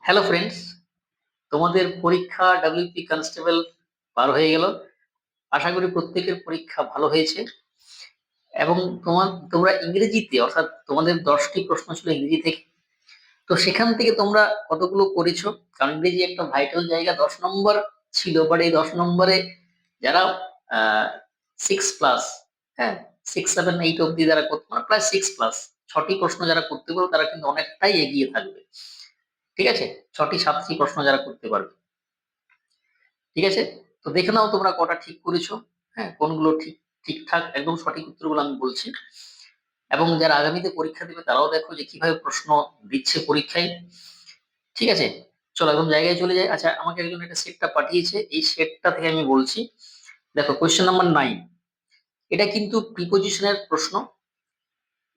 Hello friends, তোমাদের পরীক্ষা WP constable পার হয়ে গেল। আশা করি প্রত্যেকের পরীক্ষা ভালো হয়েছে এবং তোমরা ইংরেজিতে, অর্থাৎ তোমাদের 10টি প্রশ্ন ছিল ইংরেজি থেকে। তো সেখান থেকে তোমরা কতগুলো করেছো? কারণ ইংরেজি একটা ভাইটাল জায়গা, 10 নম্বর ছিল, বাট এই 10 নম্বরে যারা 6+, হ্যাঁ, 6, 7, 8 অব্দি যারা করতে, মানে প্রায় 6+, 6টি প্রশ্ন যারা করতে পারো তারা কিন্তু অনেকটাই এগিয়ে থাকবে। ঠিক আছে, 6টি 7টি প্রশ্ন যারা করতে পারবে। ঠিক আছে, তো দেখে নাও তোমরা কটা ঠিক করেছো। হ্যাঁ, কোনগুলো ঠিকঠাক একদম সঠিক উত্তরগুলো আমি বলছি, এবং যারা আগামীতে পরীক্ষা দেবে তারাও দেখো যে কিভাবে প্রশ্ন দিচ্ছে পরীক্ষায়। ঠিক আছে, চলো একদম জায়গায় চলে যাই। আচ্ছা, আমাকে একজন একটা সেটটা পাঠিয়েছে, এই সেটটা থেকে আমি বলছি। দেখো, কোয়েশ্চেন নাম্বার 9, এটা কিন্তু প্রিপোজিশনের প্রশ্ন।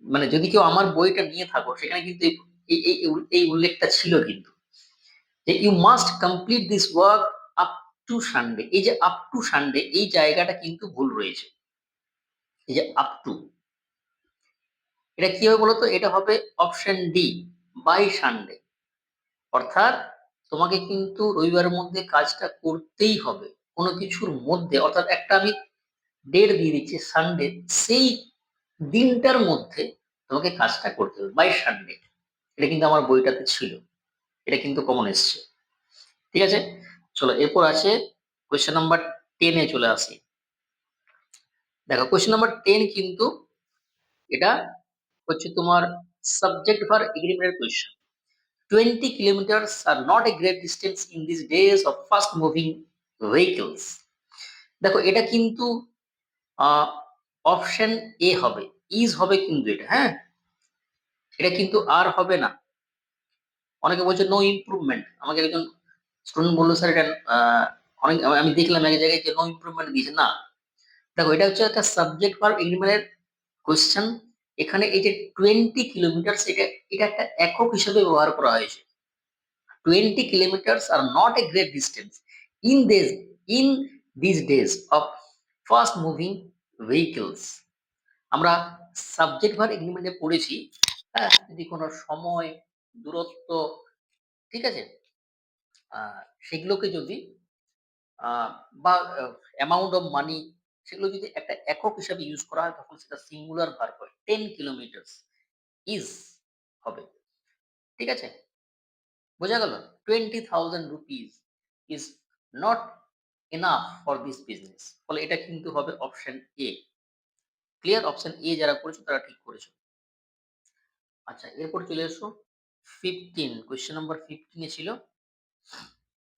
মানে যদি কেউ আমার বইটা নিয়ে থাকো, সেখানে কিন্তু এই এই এই উল্লেখটা ছিল কিন্তু, যে you must complete this work up to Sunday. এই যে আপ টু সানডে, এই জায়গাটা কিন্তু ভুল রয়েছে। এই যে আপ টু, এটা কি হবে বলতো? এটা হবে অপশন ডি, বাই সানডে। অর্থাৎ তোমাকে কিন্তু রবিবারের মধ্যে কাজটা করতেই হবে, কোনো কিছুর মধ্যে। অর্থাৎ একটা আমি ডেট দিয়ে দিচ্ছি সানডে, সেই দিনটার মধ্যে তোমাকে কাজটা করতে হবে বাই সানডে। এটা কিন্তু আমার বইটাতে ছিল, এটা কিন্তু কমন এসছে। ঠিক আছে, চলো এরপর আছে কোয়েশ্চেন নাম্বার 10-এ চলে আসি। দেখো, কোয়েশ্চেন নাম্বার 10 কিন্তু এটা হচ্ছে তোমার সাবজেক্ট ভার এগ্রিমেন্টের question. 20 kilometers are not a great distance in these days of fast moving vehicles. দেখো, এটা কিন্তু অপশন এ হবে, ইজ হবে কিন্তু এটা, হ্যাঁ, এটা কিন্তু আর হবে না। অনেকে বলছে নো ইমপ্রুভমেন্ট, আমাকে একজন স্টুডেন্ট বললো স্যার এটা অনেক, আমি দেখলাম এক জায়গায় যে নো ইমপ্রুভমেন্ট দিয়েছে না। দেখো, এটা হচ্ছে একটা সাবজেক্ট ভার্ব এগ্রিমেন্টের কোয়েশ্চেন। এখানে এই যে 20 কিলোমিটার, এটা এটা একটা একক হিসেবে ব্যবহার করা হয়েছে। 20 kilometers are not a great distance in these days of fast moving vehicles. আমরা সাবজেক্ট ভার এগ্রিমেন্টে পড়েছি, হ্যাঁ, যদি কোনো সময়, দূরত্ব, ঠিক আছে, সেগুলোকে যদি বা অ্যামাউন্ট অফ মানি, সেগুলো যদি একটা একক হিসাবে ইউজ করা হয়, তখন সেটা সিঙ্গুলার ভার্ব হয়। 10 কিলোমিটার ইজ হবে। ঠিক আছে, বোঝা গেল? 20,000 rupees is not enough for this business. ফলে এটা কিন্তু হবে option A. Clear? Option A যারা করেছো তারা ঠিক করেছো। আচ্ছা, এরপর চলে এসো 15, কোয়েশ্চেন নাম্বার 15-এ ছিল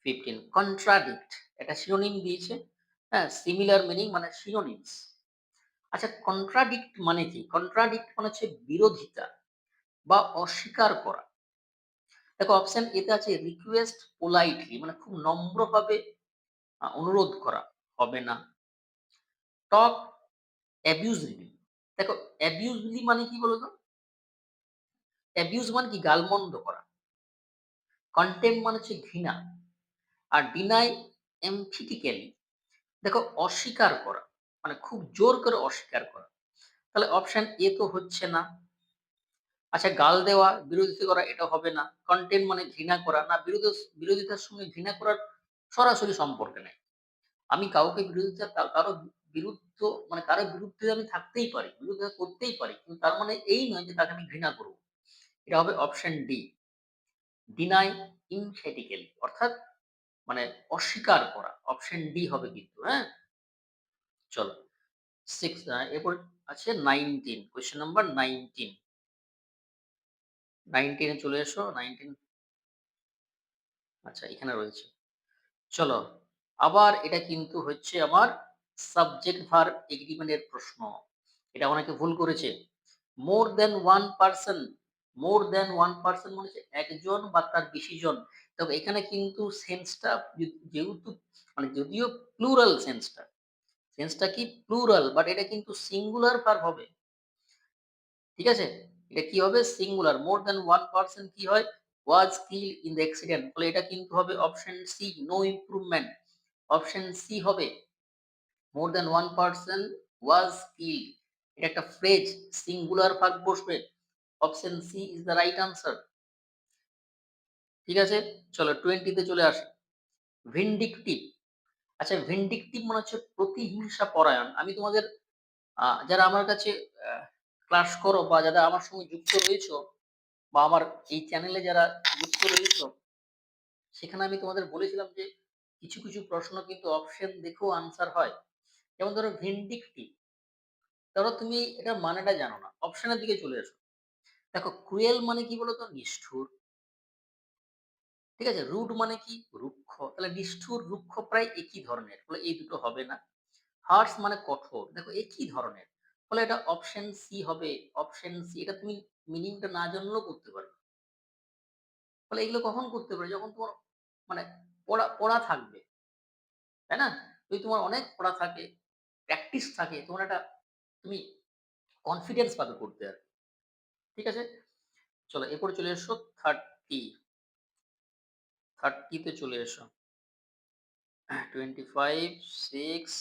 15 কন্ট্রাডিক্ট। এটা সিনোনিম দিয়েছে, হ্যাঁ, সিমিলার মিনিং মানে সিনোনিমস। আচ্ছা, কন্ট্রাডিক্ট মানে কি? কন্ট্রাডিক্ট মানে হচ্ছে বিরোধিতা বা অস্বীকার করা। দেখো, অপশন এতে আছে রিকোয়েস্ট পোলাইটলি, মানে খুব নম্রভাবে অনুরোধ করা, হবে না। টক অ্যাবিউজলি। দেখো, অ্যাবিউজলি মানে কি বলতো? অ্যাবিউজ মানে কি? গালমন্দ করা। কন্টেম্প মানে হচ্ছে ঘৃণা। আর ডিনাই এমফিটিক্যালি, দেখো, অস্বীকার করা, মানে খুব জোর করে অস্বীকার করা। তাহলে অপশন এ তো হচ্ছে না। আচ্ছা, গাল দেওয়া, বিরোধিতা করা, এটা হবে না। কন্টেম্প মানে ঘৃণা করা, না, বিরোধিতার সঙ্গে ঘৃণা করার সরাসরি সম্পর্ক নেই। আমি কাউকে বিরোধিতা, কারো বিরুদ্ধ, মানে কারো বিরুদ্ধে আমি থাকতেই পারি, বিরোধিতা করতেই পারি, কিন্তু তার মানে এই নয় যে তাকে আমি ঘৃণা করব। এটা হবে অপশন ডি, ডিনাই ইমফ্যাটিক্যালি, অর্থাৎ মানে অস্বীকার করা। অপশন ডি হবে কিন্তু, হ্যাঁ। চলো 6, এরপর আছে 19, কোয়েশ্চেন নাম্বার 19। 19-এ চলে এসো। 19, আচ্ছা, এখানে রয়েছে। চলো, আবার এটা কিন্তু হচ্ছে আমার সাবজেক্ট ভার্ব এগ্রিমেন্টের প্রশ্ন। এটা অনেকে ভুল করেছে। মোর দেন ওয়ান পার্সন, মোর দেন ওয়ান পার্সন মানে হচ্ছে একজন বা তার বেশি জন। তবে এখানে কিন্তু সেন্সটা যেহেতু, মানে যদিও প্লুরাল, সেন্সটা কি প্লুরাল, বাট এটা কিন্তু সিঙ্গুলার ভার্ব হবে। ঠিক আছে, এটা কি হবে? Singular. More than one person কি হয়? Was kill in the accident. ফলে এটা কিন্তু হবে option C, no improvement. Option C হবে, more than one person was kill. এটা একটা ফ্রেজ, সিঙ্গুলার ভার্ব বসবে। Option C is the right answer. ঠিক আছে? চলো 20 তে চলে আসি। ভিন্ডিকটিভ। আচ্ছা ভিন্ডিকটিভ মানে হচ্ছে প্রতিহিংসা পরায়ণ। আমি তোমাদের যারা আমার কাছে আ ক্লাস করো বা যারা আমার সঙ্গে যুক্ত রয়েছো বা আমার এই চ্যানেলে যারা যুক্ত রয়েছো, সেখানে আমি তোমাদের বলেছিলাম যে কিছু প্রশ্ন কিন্তু অপশন দেখেও আনসার হয়। যেমন ধরো ভিন্ডিকটিভ, ধরো তুমি এটার মানেটা জানো না। অপশনের দিকে চলে এসো। দেখো ক্রুয়েল মানে কি বলতো? নিষ্ঠুর। ঠিক আছে? রুড মানে কি? রুক্ষ। তাহলে নিষ্ঠুর, রুক্ষ প্রায় একই ধরনের। ফলে এই দুটো হবে না। হার্শ মানে কঠোর। দেখো একই ধরনের। ফলে এটা অপশন সি হবে। Option C. এটা তুমি মিনিংটা না জানলেও করতে পারবে। ফলে এগুলো কখন করতে পারবে? যখন তোমার মানে পড়া থাকবে। তাই না? যদি তোমার অনেক পড়া থাকে, প্র্যাকটিস থাকে, তোমার একটা তুমি কনফিডেন্স পাবে করতে আরকি। ঠিক আছে? চলো এরপরে চলে এসো 30, 30 তে চলে এসো। 25, 6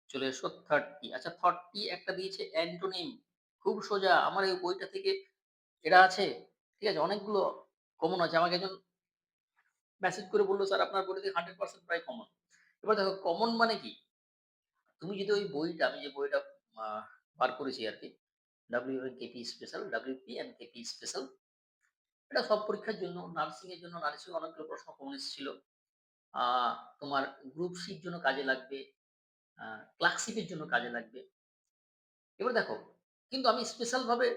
চলে এসো 30। আচ্ছা 30 একটা দিয়েছে অ্যান্টোনিম। খুব সোজা। আমার এই বইটা থেকে এটা আছে। ঠিক আছে? অনেকগুলো কমন আছে। আমাকে একজন মেসেজ করে বলল, "স্যার আপনার বইটা থেকে 100% প্রায় কমন।" এবার দেখো কমন মানে কি? তুমি যদি ওই বইটা আমি যে বইটা আ বার করেছি আরকি WNKP special, WP and KP special. এটা সব পরীক্ষার জন্য, নার্সিং এর জন্য, নার্সিং এ অনেকগুলো প্রশ্ন কমন এসেছিল। আ তোমার গ্রুপ সি র জন্য কাজে লাগবে, আ ক্লার্কশিপ এর জন্য কাজে লাগবে। এবার দেখো, কিন্তু আমি স্পেশাল ভাবে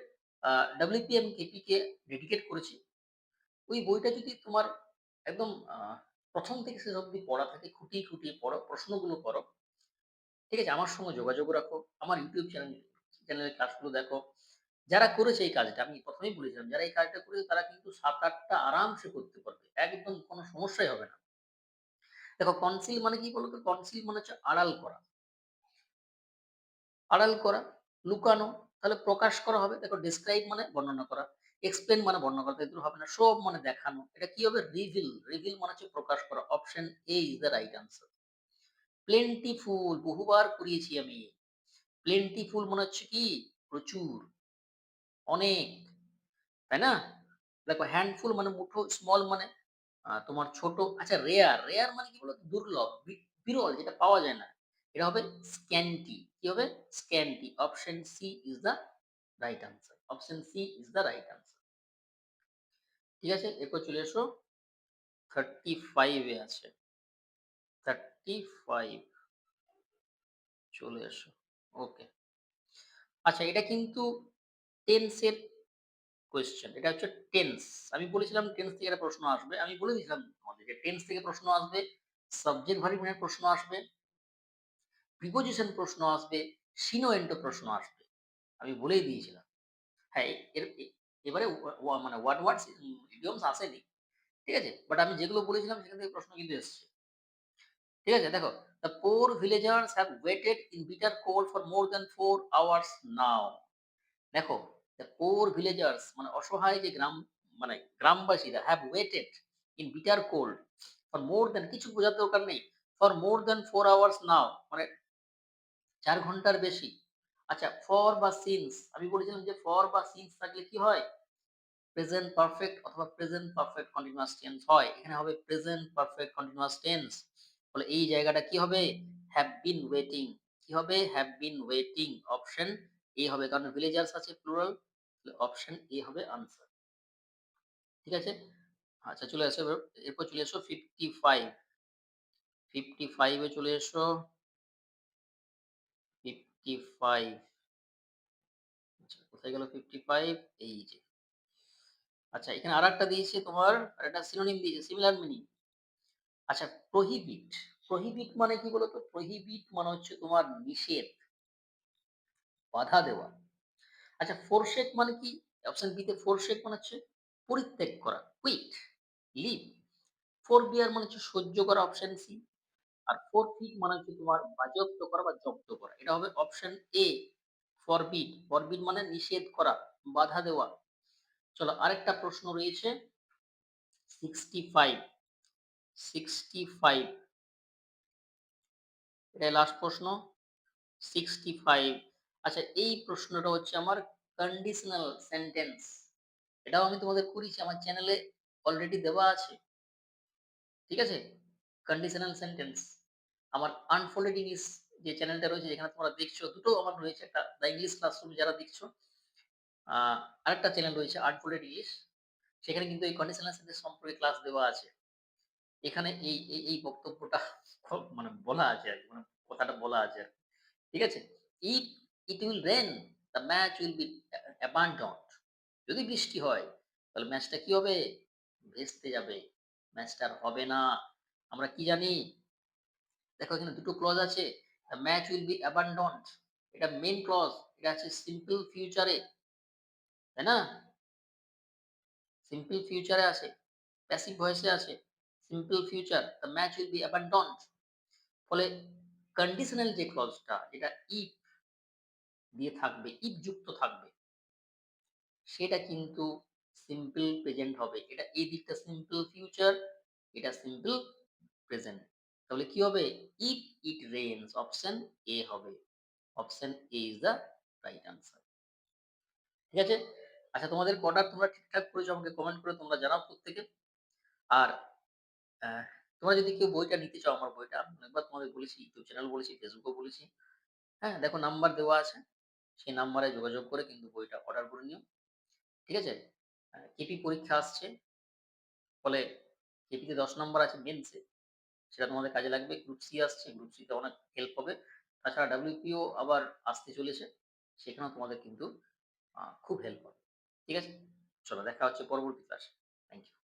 আ WP এবং KP কে ডেডিকেট করেছি। ওই বইটা যদি তোমার একদম ১ম থেকে শেষ অব্দি পড়া থাকে, খুঁটিয়ে পড়ো, প্রশ্নগুলো করো। ঠিক আছে? আমার সঙ্গে যোগাযোগ রাখো। আমার YouTube চ্যানেলের ক্লাসগুলো দেখো। যারা করেছে এই কাজটা, আমি ১ম এই বলেছিলাম, যারা এই কাজটা করেছে তারা কিন্তু ৭-৮ টা আরামসে করতে পারবে। একদম কোন সমস্যাই হবে না। দেখো কনসিল মানে কি বলতো? কনসিল মানে হচ্ছে আড়াল করা। আড়াল করা, লুকানো, তাহলে প্রকাশ করা হবে। দেখো ডেসক্রাইব মানে বর্ণনা করা, এক্সপ্লেইন মানে বর্ণনা করা, এগুলো হবে না। শো অফ মানে দেখানো। এটা কি হবে? রিভিল। রিভিল মানে হচ্ছে প্রকাশ করা। Option A is the right answer. Plentiful বহুবার করিয়েছি আমি। প্লেন্টিফুল মানে হচ্ছে কি? প্রচুর, অনেক, তাই না? দেখো হ্যান্ডফুল মানে মুঠো, স্মল মানে তোমার ছোট। আচ্ছা রেয়ার, রেয়ার মানে কি বলতো? দুর্লভ, বিরল যেটা পাওয়া যায় না। এটা হবে স্ক্যান্টি। কি হবে? Scanty. Option C is the right answer. Option C is the right answer. ঠিক আছে? এরপর চলে এসো 35 এ আছে। 35 চলে এসো। ওকে। আচ্ছা এটা কিন্তু টেন্স এর কোয়েশ্চেন। এটা হচ্ছে টেন্স। আমি বলেছিলাম টেন্স থেকে একটা প্রশ্ন আসবে। আমি বলে দিয়েছিলাম তোমাদেরকে টেন্স থেকে প্রশ্ন আসবে, সাবজেক্ট ভার্ব এর প্রশ্ন আসবে, প্রিপোজিশন প্রশ্ন আসবে, সিনো এন্টো প্রশ্ন আসবে। আমি বলেই দিয়েছিলাম। হ্যাঁ, এবারে মানে ওয়ার্ডস ইডিয়মস আসেনি। ঠিক আছে? বাট আমি যেগুলো বলেছিলাম সেখান থেকে প্রশ্ন কিন্তু এসছে। ঠিক আছে? দেখো, "The poor villagers have waited in bitter cold for more than 4 hours now." দেখো, "The poor villagers" মানে অসহায় যে মানে গ্রামবাসীরা have waited in bitter cold for more than কিছু বোঝার দরকার নেই। For more than 4 hours now মানে ৪ ঘন্টার বেশি। আচ্ছা for বা since আমি বলেছিলাম যে for বা since থাকলে কি হয়? প্রেজেন্ট পারফেক্ট অথবা প্রেজেন্ট পারফেক্ট কন্টিনিউয়াস টেন্স হয়। এখানে হবে প্রেজেন্ট পারফেক্ট কন্টিনিউয়াস টেন্স। ফলে এই জায়গাটা কি হবে? Have been waiting. কি হবে? Have been waiting. Option A হবে। কারণ ভিলেজার্স আছে প্লুরাল। অপশন এ হবে আনসার। ঠিক আছে? আচ্ছা চলে আসো এরপর চলে এসো 55। 55 এ চলে এসো। 55 আচ্ছা কোথায় গেল 55? এই যে। আচ্ছা এখানে আরেকটা দিয়েছে তোমার আরেকটা সিনোনিম দিয়েছে সিমিলার মিনিং। আচ্ছা প্রহিবিট। প্রহিবিট মানে কি বলতো? প্রহিবিট মানে হচ্ছে তোমার নিষেধ, বাধা দেওয়া। আচ্ছা ফোরশেক মানে কি? অপশন বি তে ফোরশেক মানে হচ্ছে পরিত্যাগ করা, কুইট, লিভ। ফোরবিয়ার মানে হচ্ছে সহ্য করা, অপশন সি। আর ফরফিট মানে হচ্ছে তোমার বাজেয়াপ্ত করা বা জব্দ করা। এটা হবে অপশন এ ফরবিট। ফরবিট মানে নিষেধ করা, বাধা দেওয়া। চলো আরেকটা প্রশ্ন রয়েছে 65, 65 এটাই লাস্ট প্রশ্ন। 65 আচ্ছা এই প্রশ্নটা হচ্ছে আমার কন্ডিশনাল সেন্টেন্স। এটাও আমি তোমাদের করিয়েছি আমার চ্যানেলে অলরেডি দেওয়া আছে। ঠিক আছে? Conditional sentence. আমার আনফোল্ডেড ইংলিশ যে চ্যানেলটা রয়েছে যেখানে তোমরা দেখছো, দুটো আমার রয়েছে। একটা দ্য ইংলিশ ক্লাসরুম যারা দেখছো, আ আরেকটা চ্যানেল রয়েছে আনফোল্ডেড ইংলিশ। সেখানে কিন্তু এই কন্ডিশনাল সেন্টেন্স সম্পর্কে ক্লাস দেওয়া আছে। এখানে এই বক্তব্যটা মানে বলা আছে আরকি। মানে কথাটা বলা আছে আরকি। ঠিক আছে? "If it will rain, the match will be abandoned." যদি বৃষ্টি হয়, তাহলে ম্যাচটা কি হবে? ভেস্তে যাবে। ম্যাচটা আর হবে না। আমরা কি জানি? দেখো এখানে দুটো ক্লজ আছে। "The match will be abandoned." এটা মেইন ক্লজ। এটা আছে সিম্পল ফিউচার এ। তাই না? সিম্পল ফিউচার এ আছে। প্যাসিভ ভয়েস এ আছে। Simple future, "The match will be abandoned." ফলে কন্ডিশনাল যে ক্লজটা যেটা if দিয়ে থাকবে, if যুক্ত থাকবে, সেটা কিন্তু সিম্পল প্রেজেন্ট হবে। এটা এই দিকটা সিম্পল ফিউচার, এটা সিম্পল প্রেজেন্ট। তাহলে কি হবে? If it rains, option A হবে। Option A is the right answer. ঠিক আছে? আচ্ছা, তোমাদের কটা তোমরা ঠিকঠাক করেছো আমাকে কমেন্ট করে তোমরা জানাও প্রত্যেকে। আর অ্যা তোমরা যদি কেউ বইটা নিতে চাও, আমার বইটা আমি অনেকবার তোমাদের বলেছি, ইউটিউব চ্যানেল বলেছি, ফেসবুকেও বলেছি। হ্যাঁ? দেখো নাম্বার দেওয়া আছে। সেই নাম্বারে যোগাযোগ করে কিন্তু বইটা অর্ডার করে নিও। ঠিক আছে? কেপি পরীক্ষা আসছে। ফলে কেপিতে ১০ নাম্বার আছে মেইনসে। সেটা তোমাদের কাজে লাগবে। গ্রুপ সি আসছে। গ্রুপ সি তে অনেক হেল্প হবে। তাছাড়া ডব্লিউপিও আবার আসতে চলেছে। সেখানেও তোমাদের কিন্তু খুব হেল্প হবে। ঠিক আছে? চলো দেখা হচ্ছে পরবর্তী ক্লাসে। Thank you.